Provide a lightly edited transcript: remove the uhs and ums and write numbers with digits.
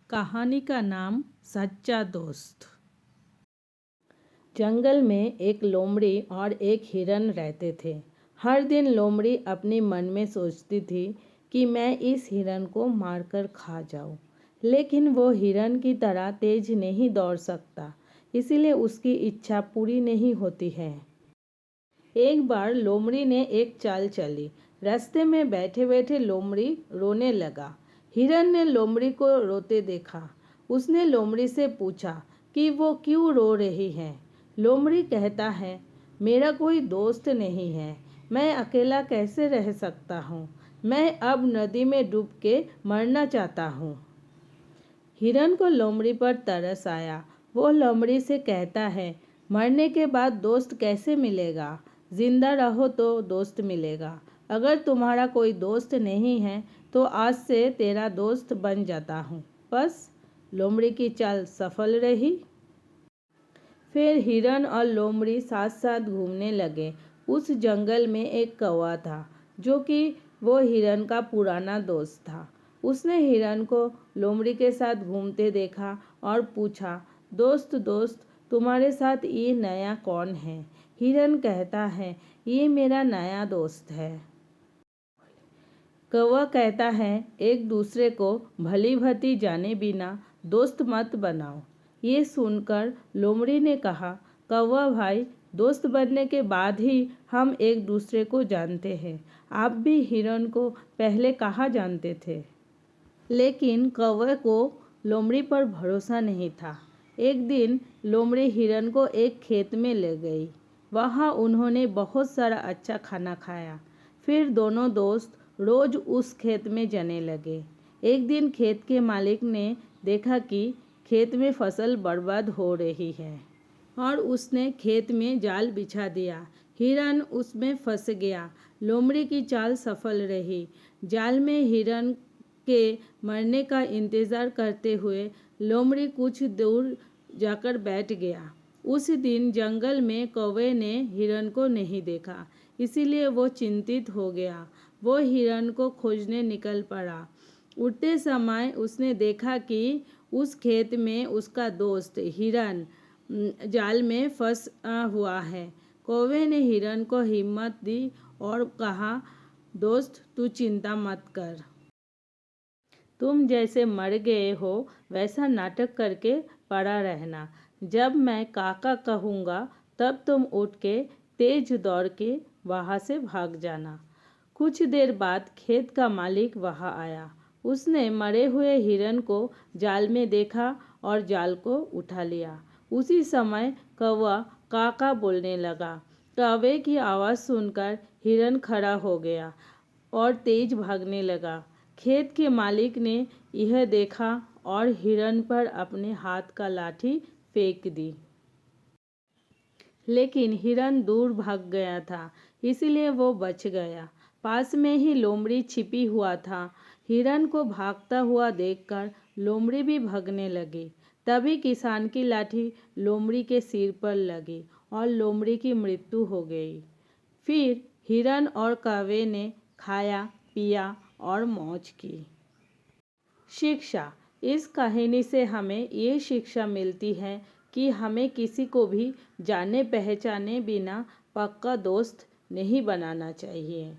कहानी का नाम सच्चा दोस्त। जंगल में एक लोमड़ी और एक हिरन रहते थे। हर दिन लोमड़ी अपने मन में सोचती थी कि मैं इस हिरन को मारकर खा जाऊं, लेकिन वो हिरन की तरह तेज नहीं दौड़ सकता, इसीलिए उसकी इच्छा पूरी नहीं होती है। एक बार लोमड़ी ने एक चाल चली। रास्ते में बैठे बैठे लोमड़ी रोने लगा। हिरन ने लोमड़ी को रोते देखा। उसने लोमड़ी से पूछा कि वो क्यों रो रही है। लोमड़ी कहता है, मेरा कोई दोस्त नहीं है, मैं अकेला कैसे रह सकता हूँ। मैं अब नदी में डूब के मरना चाहता हूँ। हिरन को लोमड़ी पर तरस आया। वो लोमड़ी से कहता है, मरने के बाद दोस्त कैसे मिलेगा? जिंदा रहो तो दोस्त मिलेगा। अगर तुम्हारा कोई दोस्त नहीं है तो आज से तेरा दोस्त बन जाता हूँ। बस लोमड़ी की चाल सफल रही। फिर हिरन और लोमड़ी साथ साथ घूमने लगे। उस जंगल में एक कौवा था, जो कि वो हिरन का पुराना दोस्त था। उसने हिरन को लोमड़ी के साथ घूमते देखा और पूछा, दोस्त दोस्त, तुम्हारे साथ ये नया कौन है? हिरन कहता है, ये मेरा नया दोस्त है। कौवा कहता है, एक दूसरे को भली भांति जाने बिना दोस्त मत बनाओ। ये सुनकर लोमड़ी ने कहा, कौवा भाई, दोस्त बनने के बाद ही हम एक दूसरे को जानते हैं। आप भी हिरन को पहले कहाँ जानते थे? लेकिन कौवे को लोमड़ी पर भरोसा नहीं था। एक दिन लोमड़ी हिरन को एक खेत में ले गई। वहाँ उन्होंने बहुत सारा अच्छा खाना खाया। फिर दोनों दोस्त रोज उस खेत में जाने लगे। एक दिन खेत के मालिक ने देखा कि खेत में फसल बर्बाद हो रही है और उसने खेत में जाल बिछा दिया। हिरन उसमें फंस गया। लोमड़ी की चाल सफल रही। जाल में हिरन के मरने का इंतजार करते हुए लोमड़ी कुछ दूर जाकर बैठ गया। उस दिन जंगल में कौवे ने हिरन को नहीं देखा, इसीलिए वो चिंतित हो गया। वो हिरन को खोजने निकल पड़ा। उठते समय उसने देखा कि उस खेत में उसका दोस्त हिरन जाल में फंसा हुआ है। कौवे ने हिरन को हिम्मत दी और कहा, दोस्त तू चिंता मत कर। तुम जैसे मर गए हो वैसा नाटक करके पड़ा रहना। जब मैं काका कहूँगा तब तुम उठ के तेज दौड़ के वहाँ से भाग जाना। कुछ देर बाद खेत का मालिक वहाँ आया। उसने मरे हुए हिरन को जाल में देखा और जाल को उठा लिया। उसी समय कौवा काका बोलने लगा। कौवे की आवाज़ सुनकर हिरन खड़ा हो गया और तेज भागने लगा। खेत के मालिक ने यह देखा और हिरन पर अपने हाथ का लाठी फेंक दी। लेकिन हिरन दूर भाग गया था, इसलिए वो बच गया। पास में ही लोमड़ी छिपी हुआ था। हिरन को भागता हुआ देखकर लोमड़ी भी भागने लगी। तभी किसान की लाठी लोमड़ी के सिर पर लगी और लोमड़ी की मृत्यु हो गई। फिर हिरन और कौवे ने खाया पिया और मौज की। शिक्षा। इस कहानी से हमें ये शिक्षा मिलती है कि हमें किसी को भी जाने पहचाने बिना पक्का दोस्त नहीं बनाना चाहिए।